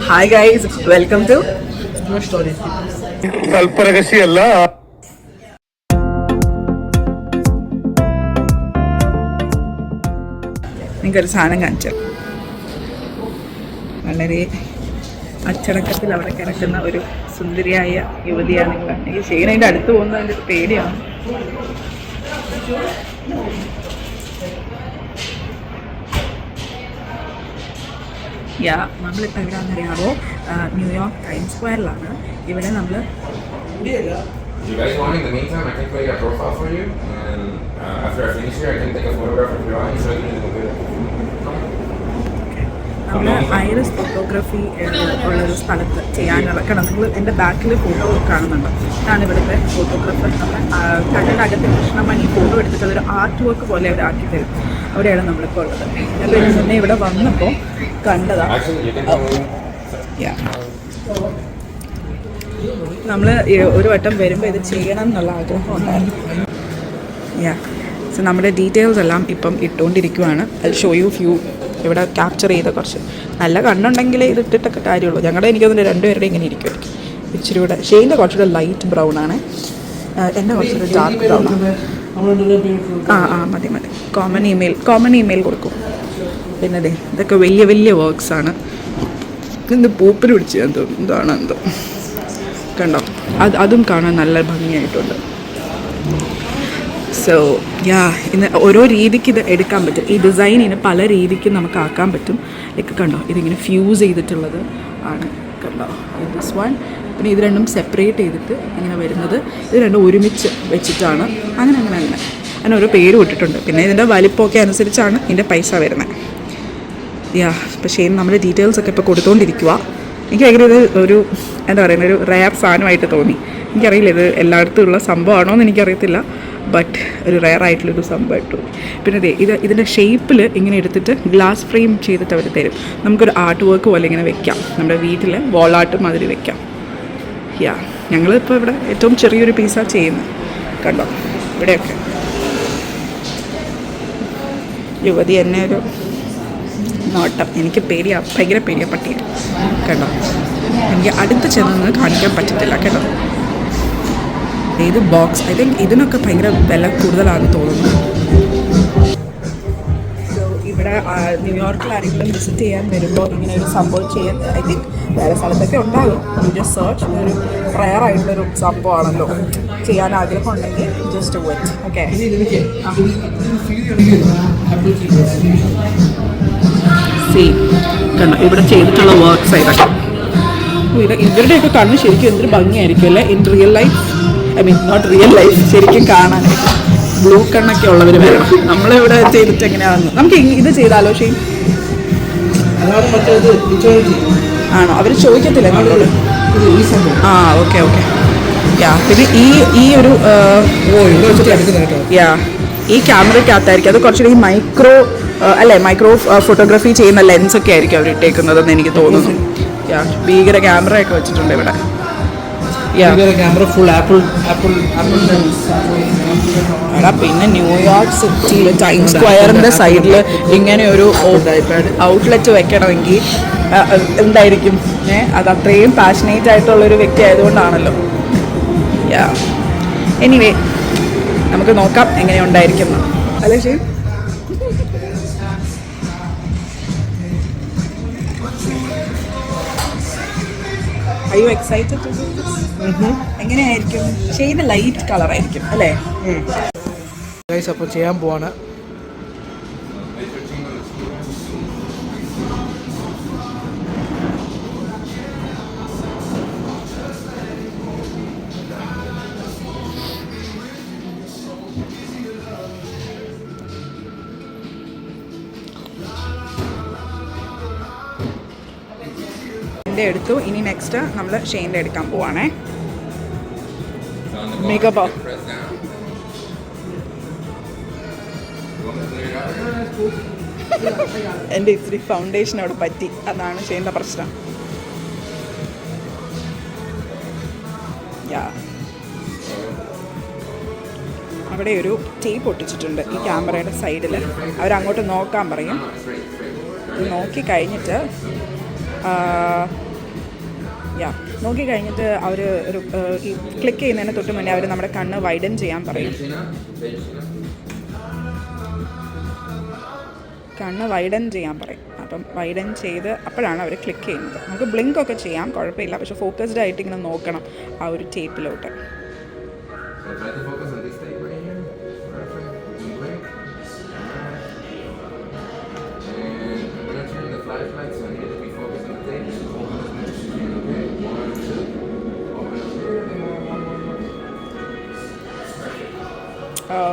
Hi guys, welcome to അല്പരഹസ്യമല്ല. നിങ്ങൾക്കൊരു സാധനം കാണിച്ചു. വളരെ അച്ചടക്കത്തിൽ അവിടെ കിടക്കുന്ന ഒരു സുന്ദരിയായ യുവതിയാണ്. എനിക്ക് ഷെയ്നതിൻ്റെ അടുത്ത് പോകുന്നതിൻ്റെ പേടിയാണ്. നമ്മളിപ്പോൾ എവിടെയാണെന്ന് അറിയാമോ? ന്യൂയോർക്ക് ടൈംസ് സ്ക്വയറിലാണ്. ഇവിടെ നമ്മൾ You guys want in the meantime, I can create a profile for you, and after I finish here, I can take a photograph of your eyes so I can do the computer. നമ്മൾ iris photography ഉള്ളൊരു സ്ഥലത്ത് ചെയ്യാനുള്ള കാരണം നിങ്ങൾ എൻ്റെ ബാക്കിൽ photo കാണുന്നുണ്ട്. ഞാൻ ഇവിടുത്തെ ഫോട്ടോഗ്രാഫർ. നമ്മൾ കണ്ണിനകത്ത് കൃഷ്ണമണി ഫോട്ടോ എടുത്തിട്ട് അതൊരു ആർട്ട് വർക്ക് പോലെ അവർ ആക്കി തരും. അവിടെയാണ് നമ്മളിപ്പോൾ ഉള്ളത്. അപ്പോൾ ഇതിന് മുന്നേ ഇവിടെ വന്നപ്പോൾ കണ്ടതാണ്. നമ്മൾ ഒരു വട്ടം വരുമ്പോൾ ഇത് ചെയ്യണം എന്നുള്ള ആഗ്രഹം ഉണ്ടായിരുന്നു. സോ നമ്മുടെ ഡീറ്റെയിൽസ് എല്ലാം ഇപ്പം ഇട്ടുകൊണ്ടിരിക്കുവാണ്. ഐ ഷോ യു ഫ്യൂ ഇവിടെ ക്യാപ്ചർ ചെയ്ത കുറച്ച്. നല്ല കണ്ണുണ്ടെങ്കിൽ ഇത് ഇട്ടിട്ടൊക്കെ കാര്യമുള്ളൂ. ഞങ്ങളുടെ എനിക്കൊന്നും രണ്ടുപേരുടെ ഇങ്ങനെ ഇരിക്കുമായിരിക്കും. ഇച്ചിരി കൂടെ ഷെയ്ൻ്റെ കുറച്ചുകൂടെ ലൈറ്റ് ബ്രൗൺ ആണ്, എൻ്റെ കുറച്ചുകൂടെ ഡാർക്ക് ബ്രൗൺ ആണ്. മതി കോമൺ ഇമെയിൽ കൊടുക്കും. പിന്നെ അതെ ഇതൊക്കെ വലിയ വലിയ വർക്ക്സാണ്. ഇന്ന് പൂപ്പിന് പിടിച്ച് ഞാൻ തോന്നുന്നു എന്താണോ എന്തോ കണ്ടോ. അതും കാണാൻ നല്ല ഭംഗിയായിട്ടുണ്ട്. സോ ഇന്ന് ഓരോ രീതിക്ക് ഇത് എടുക്കാൻ പറ്റും. ഈ ഡിസൈനിന് പല രീതിക്ക് നമുക്ക് ആക്കാൻ പറ്റും. ലൈക്ക് കണ്ടോ ഇതിങ്ങനെ ഫ്യൂസ് ചെയ്തിട്ടുള്ളത് ആണ് കണ്ടോ. This one. പിന്നെ ഇത് രണ്ടും സെപ്പറേറ്റ് ചെയ്തിട്ട് ഇങ്ങനെ വരുന്നത്. ഇത് രണ്ടും ഒരുമിച്ച് വെച്ചിട്ടാണ്. അങ്ങനെ ഓരോ പേര് ഇട്ടിട്ടുണ്ട്. പിന്നെ ഇതിൻ്റെ വലിപ്പമൊക്കെ അനുസരിച്ചാണ് ഇതിൻ്റെ പൈസ വരുന്നത്. പക്ഷേ നമ്മുടെ ഡീറ്റെയിൽസൊക്കെ ഇപ്പോൾ കൊടുത്തുകൊണ്ടിരിക്കുക. എനിക്ക് ഭയങ്കര ഇത് ഒരു എന്താ പറയുന്നത് ഒരു റയർ സാധനമായിട്ട് തോന്നി. എനിക്കറിയില്ല ഇത് എല്ലായിടത്തും ഉള്ള സംഭവമാണോ എന്ന് എനിക്കറിയത്തില്ല. ബട്ട് ഒരു റയർ ആയിട്ടുള്ളൊരു സംഭവമായിട്ട്. പിന്നെ ഇതിൻ്റെ ഷേപ്പിൽ ഇങ്ങനെ എടുത്തിട്ട് ഗ്ലാസ് ഫ്രെയിം ചെയ്തിട്ട് അവർ തരും. നമുക്കൊരു ആർട്ട് വർക്ക് പോലെ ഇങ്ങനെ വെക്കാം. നമ്മുടെ വീട്ടിൽ വാൾ ആർട്ട് മാതിരി വെക്കാം. ഞങ്ങളിപ്പോൾ ഇവിടെ ഏറ്റവും ചെറിയൊരു പീസാണ് ചെയ്യുന്നത്. കണ്ടോ ഇവിടെയൊക്കെ യുവതി എന്നെ ഒരു നോട്ടം. എനിക്ക് ഭയങ്കര പേടിയാണ് പട്ടിയെ. കേട്ടോ എനിക്ക് അടുത്ത് ചെന്ന് കാണിക്കാൻ പറ്റത്തില്ല. കേട്ടോ ഇത് ബോക്സ് ഐ തിങ്ക് ഇതിനൊക്കെ ഭയങ്കര വില കൂടുതലാണെന്ന് തോന്നുന്നു. സോ ഇവിടെ ന്യൂയോർക്കിൽ ആരെങ്കിലും വിസിറ്റ് ചെയ്യാൻ വരുമ്പോൾ ഇങ്ങനെ ഒരു സംഭവം ചെയ്യാൻ ഐ തിങ്ക് വേറെ സ്ഥലത്തൊക്കെ ഉണ്ടാകും. ജസ്റ്റ് സെർച്ച് ഒരു റയർ ആയിട്ടുള്ളൊരു സംഭവമാണല്ലോ. ചെയ്യാൻ ആഗ്രഹം ഉണ്ടെങ്കിൽ ജസ്റ്റ് വെറ്റ്. ഓക്കെ കണ്ടോ ഇവിടെ ചെയ്തിട്ടുള്ള വർക്ക്സ് ആയിട്ടൊക്കെ. ഇവരുടെയൊക്കെ കണ്ണ് ശരിക്കും എന്തൊരു ഭംഗിയായിരിക്കും അല്ലേ in real life. I mean not real life, ശരിക്കും കാണാനായിട്ട്. ബ്ലൂ കണ്ണൊക്കെ ഉള്ളവർ വരണം. നമ്മളിവിടെ ചെയ്തിട്ട് എങ്ങനെയാണെന്ന് നമുക്ക് ഇത് ചെയ്താലോ ചെയ്യും. ആണോ അവർ ചോദിക്കത്തില്ല നമ്മളോട്. ഓക്കെ പിന്നെ ഈ ഒരു ഈ ക്യാമറയ്ക്കകത്തായിരിക്കും അത് കുറച്ചുകൂടി മൈക്രോ ഫോട്ടോഗ്രാഫി ചെയ്യുന്ന ലെൻസൊക്കെ ആയിരിക്കും അവർ ഇട്ടേക്കുന്നതെന്ന് എനിക്ക് തോന്നുന്നു. ഭീകര ക്യാമറയൊക്കെ വെച്ചിട്ടുണ്ട് ഇവിടെ. പിന്നെ ന്യൂയോർക്ക് സിറ്റിയിൽ ടൈംസ് സ്ക്വയറിൻ്റെ സൈഡിൽ ഇങ്ങനെ ഒരു ഔട്ട്ലെറ്റ് വെക്കണമെങ്കിൽ എന്തായിരിക്കും. അത് അത്രയും പാഷനേറ്റ് ആയിട്ടുള്ളൊരു വ്യക്തി ആയതുകൊണ്ടാണല്ലോ. എനിവേ നമുക്ക് നോക്കാം എങ്ങനെ ഉണ്ടായിരിക്കുന്നു അല്ലേ ശരി. Are you excited to do this? എങ്ങനെയായിരിക്കും? ഷെയ്ഡ് ലൈറ്റ് കളർ ആയിരിക്കും അല്ലേ? അപ്പോൾ ചെയ്യാൻ പോവാണ്. എടുത്തു. ഇനി നെക്സ്റ്റ് നമ്മൾ ഷെയ്ൻ്റെ എടുക്കാൻ പോവാണേ. മേക്കപ്പ് എൻ്റെ ഇത്തിരി ഫൗണ്ടേഷൻ അവിടെ പറ്റി. അതാണ് ഷെയ്ൻ്റെ പ്രശ്നം. അവിടെ ഒരു ടേപ്പ് ഒട്ടിച്ചിട്ടുണ്ട് ഈ ക്യാമറയുടെ സൈഡിൽ. അവരങ്ങോട്ട് നോക്കാൻ പറയും. നോക്കി കഴിഞ്ഞിട്ട് യാ നോക്കി കഴിഞ്ഞിട്ട് അവർ ഒരു ഈ ക്ലിക്ക് ചെയ്യുന്നതിന് തൊട്ട് മുന്നേ അവർ നമ്മുടെ കണ്ണ് വൈഡൻ ചെയ്യാൻ പറയും. കണ്ണ് വൈഡൻ ചെയ്യാൻ പറയും. അപ്പം വൈഡൻ ചെയ്ത് അപ്പോഴാണ് അവർ ക്ലിക്ക് ചെയ്യുന്നത്. നമുക്ക് ബ്ലിങ്ക് ഒക്കെ ചെയ്യാം, കുഴപ്പമില്ല. പക്ഷെ ഫോക്കസ്ഡ് ആയിട്ട് ഇങ്ങനെ നോക്കണം ആ ഒരു ടേപ്പിലോട്ട്.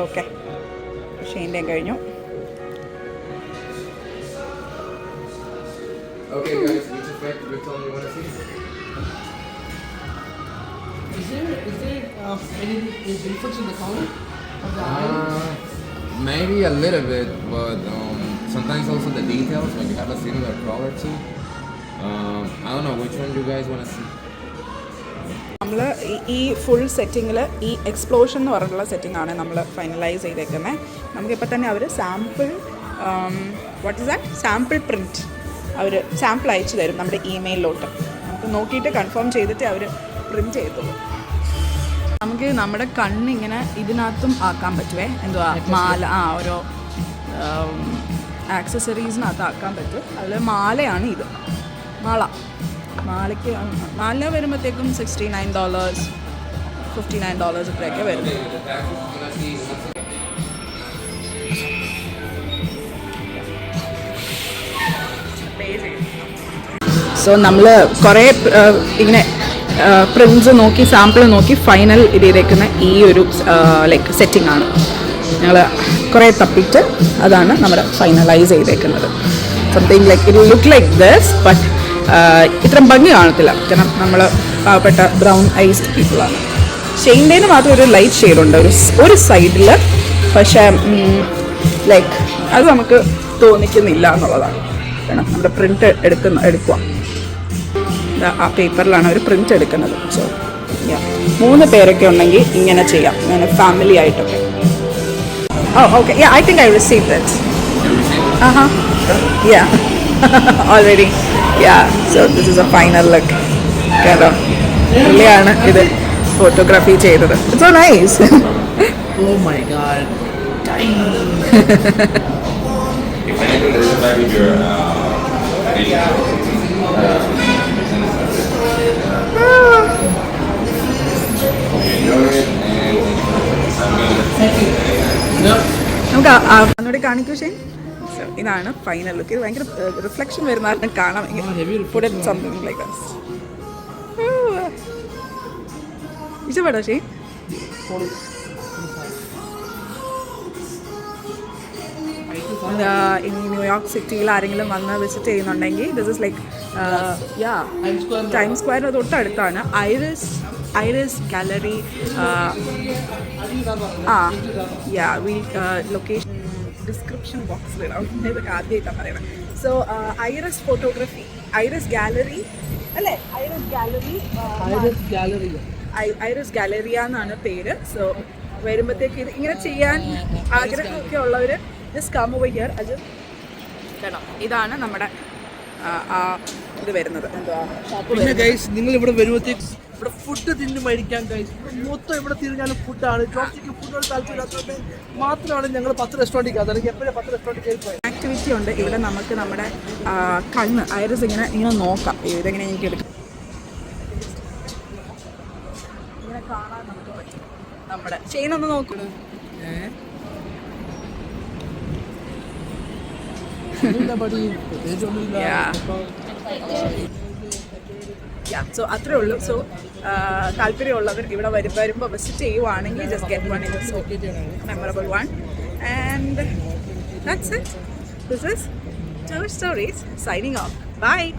ഓക്കെ, ഷെയിൻ്റെയും കഴിഞ്ഞു. Okay, guys, which effect which one you want to see? Is there any difference in the color of the eye? Maybe a little bit, but sometimes also the details when you have a similar color too. I don't know which one you guys want to see. നമ്മൾ ഈ full സെറ്റിങ്ങിൽ ഈ explosion എന്ന് പറഞ്ഞിട്ടുള്ള സെറ്റിംഗാണ് നമ്മൾ finalise ചെയ്തേക്കുന്നത്. നമുക്കിപ്പോൾ തന്നെ അവർ sample what is that sample print അവർ സാമ്പിൾ അയച്ചു തരും നമ്മുടെ ഇമെയിലിലോട്ട്. നമുക്ക് നോക്കിയിട്ട് കൺഫേം ചെയ്തിട്ട് അവർ പ്രിൻറ്റ് ചെയ്തോളൂ. നമുക്ക് നമ്മുടെ കണ്ണിങ്ങനെ ഇതിനകത്തും ആക്കാൻ പറ്റുമേ, എന്തുവാ മാല, ഓരോ ആക്സസറീസിനകത്ത് ആക്കാൻ പറ്റും. അതിൽ മാലയാണ് ഇത്, മാലയ്ക്ക് മാല വരുമ്പോഴത്തേക്കും $69 $59 ഇത്രയൊക്കെ വരും. സോ നമ്മൾ കുറേ ഇങ്ങനെ പ്രിൻസ് നോക്കി സാമ്പിൾ നോക്കി ഫൈനൽ ഇത് ചെയ്തേക്കുന്ന ഈ ഒരു ലൈക്ക് സെറ്റിംഗ് ആണ്. ഞങ്ങൾ കുറേ തപ്പിയിട്ട് അതാണ് നമ്മൾ ഫൈനലൈസ് ചെയ്തേക്കുന്നത്. Something like it look like this, but ഇത്രയും ഭംഗി കാണത്തില്ല, കാരണം നമ്മൾ പാവപ്പെട്ട ബ്രൗൺ ഐസ്ഡ് പീപ്പിളാണ്. ഷെയിൻ്റെന് മാത്രം ഒരു ലൈറ്റ് ഷെയ്ഡുണ്ട് ഒരു സൈഡിൽ, പക്ഷേ ലൈക്ക് അത് നമുക്ക് തോന്നിക്കുന്നില്ല എന്നുള്ളതാണ്. കാരണം നമ്മുടെ പ്രിൻ്റ് എടുക്കുക ആ പേപ്പറിലാണ് അവർ പ്രിൻ്റ് എടുക്കുന്നത്. സോ 3 പേരൊക്കെ ഉണ്ടെങ്കിൽ ഇങ്ങനെ ചെയ്യാം, അങ്ങനെ ഫാമിലി ആയിട്ടൊക്കെ. Okay, I think I receive that. Already. So this is A final look. കേട്ടോ, പുള്ളിയാണ് ഇത് ഫോട്ടോഗ്രാഫി ചെയ്തത്. It's so nice. Oh my god. If anything, this is maybe your നമുക്ക് ഒന്നുകൂടി കാണിക്കൂ ഷെയ്ൻ. ഇതാണ് ഫൈനൽ ലുക്ക്. ഇത് ഭയങ്കര റിഫ്ലക്ഷൻ വരുന്ന കാണാം. Something like this. ഇഷ്ടപ്പെട്ടോ ഷെയ്ൻ? ഇനി ന്യൂയോർക്ക് സിറ്റിയിൽ ആരെങ്കിലും വന്ന് വിസിറ്റ് ചെയ്യുന്നുണ്ടെങ്കിൽ ദിസ് ഇസ് ലൈക്ക് ടൈം സ്ക്വയറിന് തൊട്ടടുത്താണ് ഐറിസ് ഗാലറി. ലൊക്കേഷൻ ഡിസ്ക്രിപ്ഷൻ ബോക്സിലിടാം. ഇതൊക്കെ ആദ്യമായിട്ടാണ് പറയുന്നത്. സോ ഐറിസ് ഗാലറി അല്ലേ? ഐറിസ് ഗാലറിയ എന്നാണ് പേര്. സോ വരുമ്പോഴത്തേക്ക് ഇത് ഇങ്ങനെ ചെയ്യാൻ ആഗ്രഹമൊക്കെ ഉള്ളവർ ജസ്റ്റ് കം ഓവർ ഹിയർ. അത് കേട്ടോ, ഇതാണ് നമ്മുടെ ഇത് വരുന്നത്. പിന്നെ ഗൈസ്, നിങ്ങൾ ഇവിടെ വരുമ്പോഴത്തേക്ക് ഇവിടെ ഫുഡ് തിന്നു മേടിക്കാൻ ഗൈസ് മൊത്തം ഇവിടെ തിരിഞ്ഞാലും ഫുഡാണ്. ജോബ്സിക്ക് ഫുഡോട് താല്പര്യമില്ലാത്തതുകൊണ്ട് മാത്രമാണ് ഞങ്ങൾ 10 റെസ്റ്റോറൻറ്റിൽ കയറി. എപ്പോഴും 10 റെസ്റ്റോറൻറ്റ് കയറി ആക്ടിവിറ്റി ഉണ്ട് ഇവിടെ. നമുക്ക് നമ്മുടെ കണ്ണ് ഐറിസ് ഇങ്ങനെ നോക്കാം. ഇതെങ്ങനെ എനിക്ക് എടുക്കാം, ഇങ്ങനെ കാണാൻ നമുക്ക് പറ്റും. നമ്മുടെ ചെയിനൊന്ന് നോക്കണം. സോ അത്രേ ഉള്ളൂ. സോ താല്പര്യമുള്ളവർ ഇവിടെ വരുമ്പോൾ വിസിറ്റ് ചെയ്യുവാണെങ്കിൽ just get one in so memorable one. And that's it. This is Tour Stories signing off. Bye.